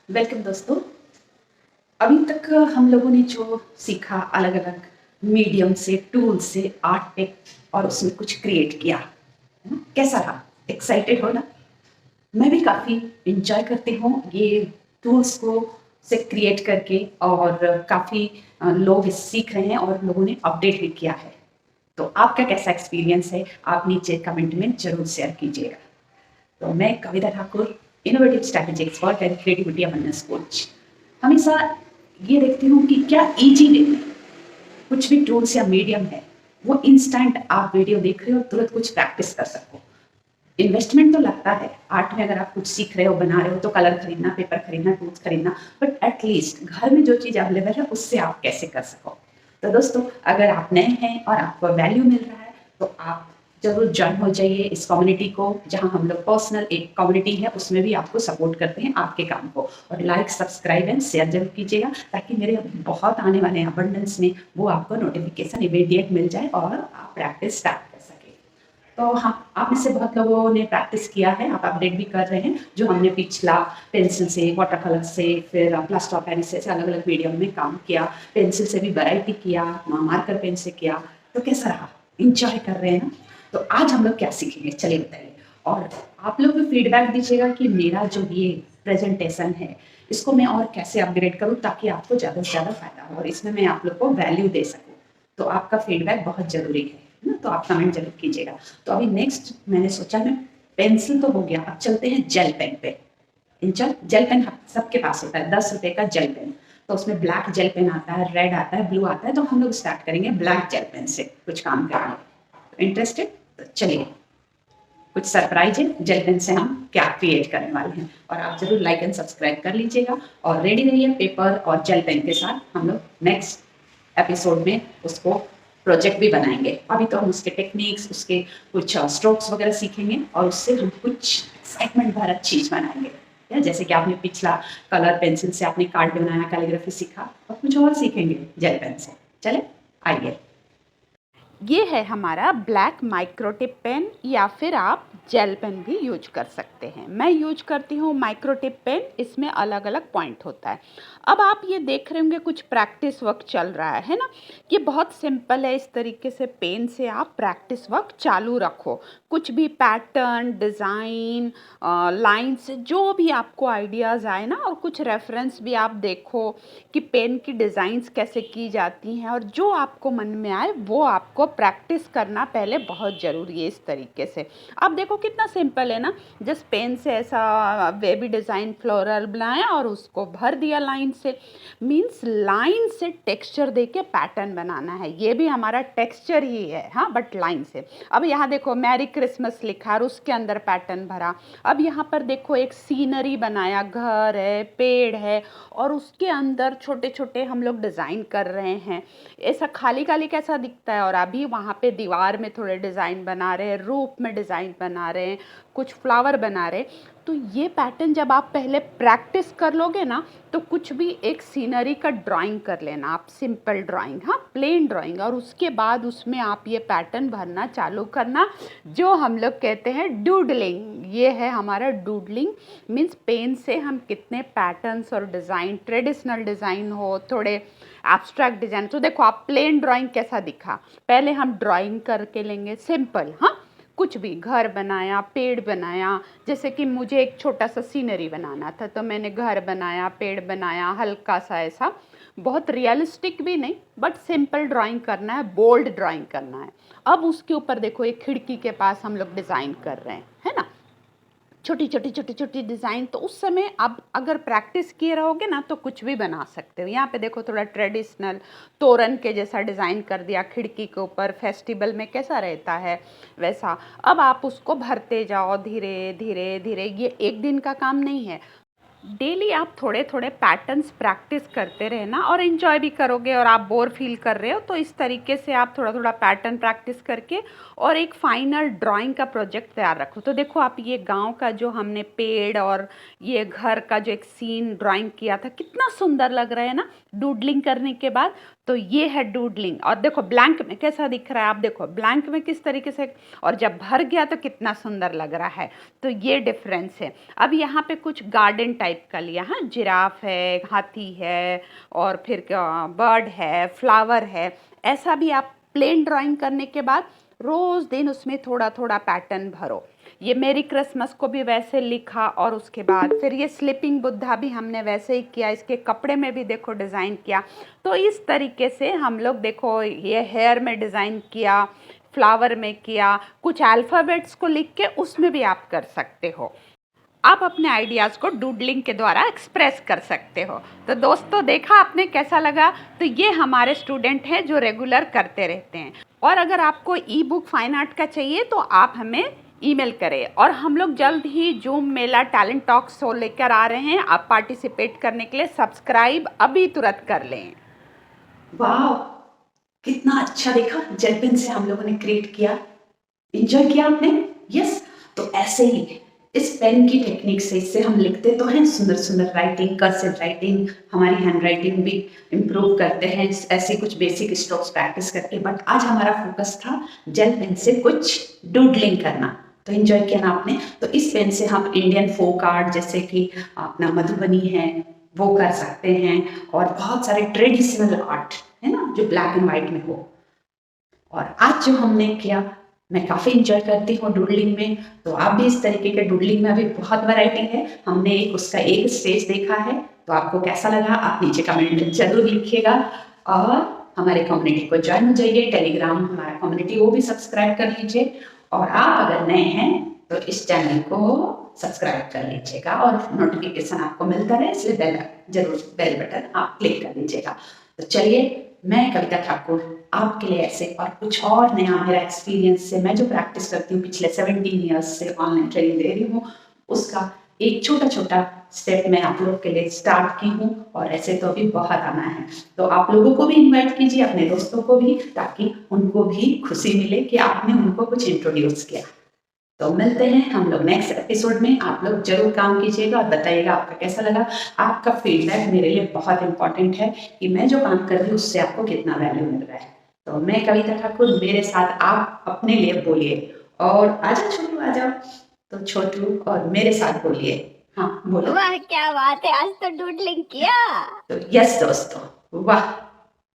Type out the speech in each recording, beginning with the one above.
Welcome दोस्तों। अभी तक हम लोगों ने जो सीखा अलग अलग मीडियम से टूल से आर्ट पे और उसमें कुछ क्रिएट किया है ना, कैसा रहा? एक्साइटेड हो ना? मैं भी काफ़ी इंजॉय करती हूँ ये टूल्स को से क्रिएट करके और काफ़ी लोग सीख रहे हैं और लोगों ने अपडेट भी किया है। तो आपका कैसा एक्सपीरियंस है? आप नीचे कमेंट में ज़रूर शेयर कीजिएगा। तो मैं Kavita Thakur, innovative strategy expert and creativity awareness coach, हमेशा ये देखती हूँ कि क्या इजी वे में कुछ भी टूल्स या मीडियम है वो इंस्टेंट आप वीडियो देख रहे हो तुरंत कुछ प्रैक्टिस कर सको। इन्वेस्टमेंट तो लगता है आर्ट में, अगर आप कुछ सीख रहे हो बना रहे हो तो कलर खरीदना, पेपर खरीदना, टूल्स खरीदना, बट एटलीस्ट घर में जो चीज़ अवेलेबल है उससे आप कैसे कर सको। तो दोस्तों, अगर आप नए हैं और आपको वैल्यू मिल रहा है तो आप जरूर ज्वाइन हो जाइए इस कम्युनिटी को, जहां हम लोग पर्सनल एक कम्युनिटी है उसमें भी आपको सपोर्ट करते हैं आपके काम को। और लाइक, सब्सक्राइब एंड शेयर जरूर कीजिएगा ताकि मेरे बहुत आने वाले हैं अबंडेंस में वो आपको नोटिफिकेशन इमीडिएट मिल जाए और आप प्रैक्टिस स्टार्ट कर सके। तो हाँ, आप में से बहुत लोगों ने प्रैक्टिस किया है, आप अपडेट भी कर रहे हैं जो हमने पिछला पेंसिल से, वाटर कलर से, फिर प्लास्टर ऑफ पेरिस से अलग अलग मीडियम में काम किया, पेंसिल से भी वैरायटी किया, मार्कर पेन से किया। तो कैसा रहा? इंजॉय कर रहे हैं ना? तो आज हम लोग क्या सीखेंगे, चलिए बताइए। और आप लोग भी फीडबैक दीजिएगा कि मेरा जो ये प्रेजेंटेशन है इसको मैं और कैसे अपग्रेड करूँ ताकि आपको ज़्यादा से ज़्यादा फायदा हो और इसमें मैं आप लोग को वैल्यू दे सकूँ। तो आपका फीडबैक बहुत ज़रूरी है ना, तो आप कमेंट जरूर कीजिएगा। तो अभी नेक्स्ट मैंने सोचा मैं पेंसिल तो हो गया, अब चलते हैं जेल पेन पे। जेल पेन सबके पास होता है, 10 रुपए का जेल पेन। तो उसमें ब्लैक जेल पेन आता है, रेड आता है, ब्लू आता है। तो हम लोग स्टार्ट करेंगे ब्लैक जेल पेन से कुछ काम करना। तो इंटरेस्टेड? तो चलिए, कुछ सरप्राइज है जेल पेन से हम क्या क्रिएट करने वाले हैं। और आप जरूर लाइक एंड सब्सक्राइब कर लीजिएगा और रेडी रहिए पेपर और जेल पेन के साथ। हम लोग नेक्स्ट एपिसोड में उसको प्रोजेक्ट भी बनाएंगे। अभी तो हम उसके टेक्निक्स, उसके कुछ स्ट्रोक्स वगैरह सीखेंगे और उससे हम कुछ एक्साइटमेंट भरा चीज बनाएंगे। या जैसे कि आपने पिछला कलर पेंसिल से आपने कार्ड बनाया, कैलीग्राफी सीखा, और कुछ और सीखेंगे जेल पेन से। चले आइए। ये है हमारा ब्लैक माइक्रोटिप पेन या फिर आप जेल पेन भी यूज कर सकते हैं। मैं यूज करती हूँ माइक्रोटिप पेन, इसमें अलग अलग पॉइंट होता है। अब आप ये देख रहे होंगे कुछ प्रैक्टिस वर्क चल रहा है ना। ये बहुत सिंपल है, इस तरीके से पेन से आप प्रैक्टिस वर्क चालू रखो। कुछ भी पैटर्न, डिज़ाइन, लाइन्स, जो भी आपको आइडियाज़ आए ना, और कुछ रेफरेंस भी आप देखो कि पेन की डिज़ाइंस कैसे की जाती हैं, और जो आपको मन में आए वो आपको प्रैक्टिस करना पहले बहुत ज़रूरी है इस तरीके से। अब देखो कितना सिंपल है ना, जस्ट पेन से ऐसा बेबी डिज़ाइन फ्लोरल बनाया और उसको भर दिया लाइन से। मीन्स लाइन से टेक्सचर दे के पैटर्न बनाना है, ये भी हमारा टेक्सचर ही है, हाँ, बट लाइन से। अब यहाँ देखो मैरी क्रिसमस लिखा और उसके अंदर पैटर्न भरा। अब यहाँ पर देखो एक सीनरी बनाया, घर है, पेड़ है, और उसके अंदर छोटे छोटे हम लोग डिज़ाइन कर रहे हैं। ऐसा खाली खाली कैसा दिखता है, और अभी वहाँ पे दीवार में थोड़े डिज़ाइन बना रहे हैं, रूफ में डिज़ाइन बना रहे हैं, कुछ फ्लावर बना रहे। तो ये पैटर्न जब आप पहले प्रैक्टिस कर लोगे ना, तो कुछ भी एक सीनरी का ड्राइंग कर लेना आप, सिंपल ड्राइंग, हाँ, प्लेन ड्राइंग, और उसके बाद उसमें आप ये पैटर्न भरना चालू करना, जो हम लोग कहते हैं डूडलिंग। ये है हमारा डूडलिंग। मीन्स पेन से हम कितने पैटर्न्स और डिज़ाइन, ट्रेडिशनल डिज़ाइन हो, थोड़े एब्स्ट्रैक्ट डिज़ाइन। तो देखो आप प्लेन ड्राइंग कैसा दिखा, पहले हम ड्राइंग करके लेंगे सिंपल, हाँ, कुछ भी घर बनाया, पेड़ बनाया। जैसे कि मुझे एक छोटा सा सीनरी बनाना था, तो मैंने घर बनाया, पेड़ बनाया, हल्का सा ऐसा, बहुत रियलिस्टिक भी नहीं, बट सिंपल ड्राइंग करना है, बोल्ड ड्राइंग करना है। अब उसके ऊपर देखो एक खिड़की के पास हम लोग डिज़ाइन कर रहे हैं, है ना, छोटी छोटी छोटी छोटी डिज़ाइन। तो उस समय अब अगर प्रैक्टिस किए रहोगे ना तो कुछ भी बना सकते हो। यहाँ पे देखो थोड़ा ट्रेडिशनल तोरण के जैसा डिज़ाइन कर दिया खिड़की के ऊपर, फेस्टिवल में कैसा रहता है वैसा। अब आप उसको भरते जाओ धीरे धीरे धीरे, ये एक दिन का काम नहीं है। डेली आप थोड़े थोड़े पैटर्न्स प्रैक्टिस करते रहना, और इन्जॉय भी करोगे। और आप बोर फील कर रहे हो तो इस तरीके से आप थोड़ा थोड़ा पैटर्न प्रैक्टिस करके और एक फाइनल ड्राइंग का प्रोजेक्ट तैयार रखो। तो देखो आप, ये गांव का जो हमने पेड़ और ये घर का जो एक सीन ड्राइंग किया था, कितना सुंदर लग रहा है ना डूडलिंग करने के बाद। तो ये है डूडलिंग। और देखो ब्लैंक में कैसा दिख रहा है, आप देखो ब्लैंक में किस तरीके से, और जब भर गया तो कितना सुंदर लग रहा है। तो ये डिफरेंस है। अब यहाँ पे कुछ गार्डन टाइप का लिया, हाँ, जिराफ है, हाथी है, और फिर बर्ड है, फ्लावर है। ऐसा भी आप प्लेन ड्राइंग करने के बाद रोज दिन उसमें थोड़ा थोड़ा पैटर्न भरो। ये मेरी क्रिसमस को भी वैसे लिखा, और उसके बाद फिर ये स्लीपिंग बुद्धा भी हमने वैसे ही किया, इसके कपड़े में भी देखो डिज़ाइन किया। तो इस तरीके से हम लोग देखो ये हेयर में डिज़ाइन किया, फ्लावर में किया, कुछ अल्फ़ाबेट्स को लिख के उसमें भी आप कर सकते हो। आप अपने आइडियाज़ को डूडलिंग के द्वारा एक्सप्रेस कर सकते हो। तो दोस्तों देखा आपने कैसा लगा? तो ये हमारे स्टूडेंट हैं जो रेगुलर करते रहते हैं। और अगर आपको ई बुक फाइन आर्ट का चाहिए तो आप हमें ईमेल करें। और हम लोग जल्द ही जूम मेला टैलेंट टॉक शो लेकर आ रहे हैं। आप पार्टिसिपेट करने के लिए सब्सक्राइब अभी तुरंत कर लें। वाह, कितना अच्छा देखा, जेल पेन से हम लोगों ने क्रिएट किया। एंजॉय किया आपने? यस। तो ऐसे ही इस पेन की टेक्निक से इससे हम लिखते तो हैं सुंदर सुंदर राइटिंग, कर्सिव राइटिंग, हमारी हैंड राइटिंग भी इम्प्रूव करते हैं ऐसे कुछ बेसिक स्ट्रोक्स प्रैक्टिस करके। बट आज हमारा फोकस था जेल पेन से कुछ डूडलिंग करना। तो एंजॉय किया ना आपने? तो इस पेन से हम इंडियन फोक आर्ट जैसे कि अपना मधुबनी है वो कर सकते हैं, और बहुत सारे ट्रेडिशनल आर्ट है ना जो ब्लैक एंड व्हाइट में हो। और आज जो हमने किया मैं काफ़ी इंजॉय करती हूँ डूडलिंग में। तो आप भी इस तरीके के डूडलिंग में अभी बहुत वैरायटी है। हमने उसका एक स्टेज देखा है। तो आपको कैसा लगा आप नीचे कमेंट में जरूर लिखिएगा। और हमारे कम्युनिटी को ज्वाइन हो जाइए, टेलीग्राम हमारा कम्युनिटी वो भी सब्सक्राइब कर लीजिए। और आप अगर नए हैं तो इस चैनल को सब्सक्राइब कर लीजिएगा और नोटिफिकेशन आपको मिलता रहे, इसलिए जरूर बेल बटन आप क्लिक कर लीजिएगा। तो चलिए, मैं कविता ठाकुर आपके लिए ऐसे और कुछ और नया मेरा एक्सपीरियंस से, मैं जो प्रैक्टिस करती हूँ पिछले 17 ईयर्स से ऑनलाइन ट्रेनिंग दे रही हूँ, उसका एक छोटा छोटा स्टेप मैं आप लोग के लिए स्टार्ट की हूँ। और ऐसे तो अभी बहुत आना है। तो आप लोगों को भी इनवाइट कीजिए, अपने दोस्तों को भी, ताकि उनको भी खुशी मिले कि आपने उनको कुछ इंट्रोड्यूस किया। तो मिलते हैं हम लोग नेक्स्ट एपिसोड में। आप लोग जरूर काम कीजिएगा और बताइएगा आपका कैसा लगा। आपका फीडबैक मेरे लिए बहुत इंपॉर्टेंट है कि मैं जो काम कर रही हूँ उससे आपको कितना वैल्यू मिल रहा है। तो मैं कविता ठाकुर, मेरे साथ आप अपने लिए बोलिए। और आजा छोटू आ जाओ। तो छोटू और मेरे साथ बोलिए। हाँ बोलो। वाह क्या बात है, आज तो डूडलिंग किया। तो यस दोस्तों, वाह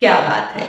क्या बात है।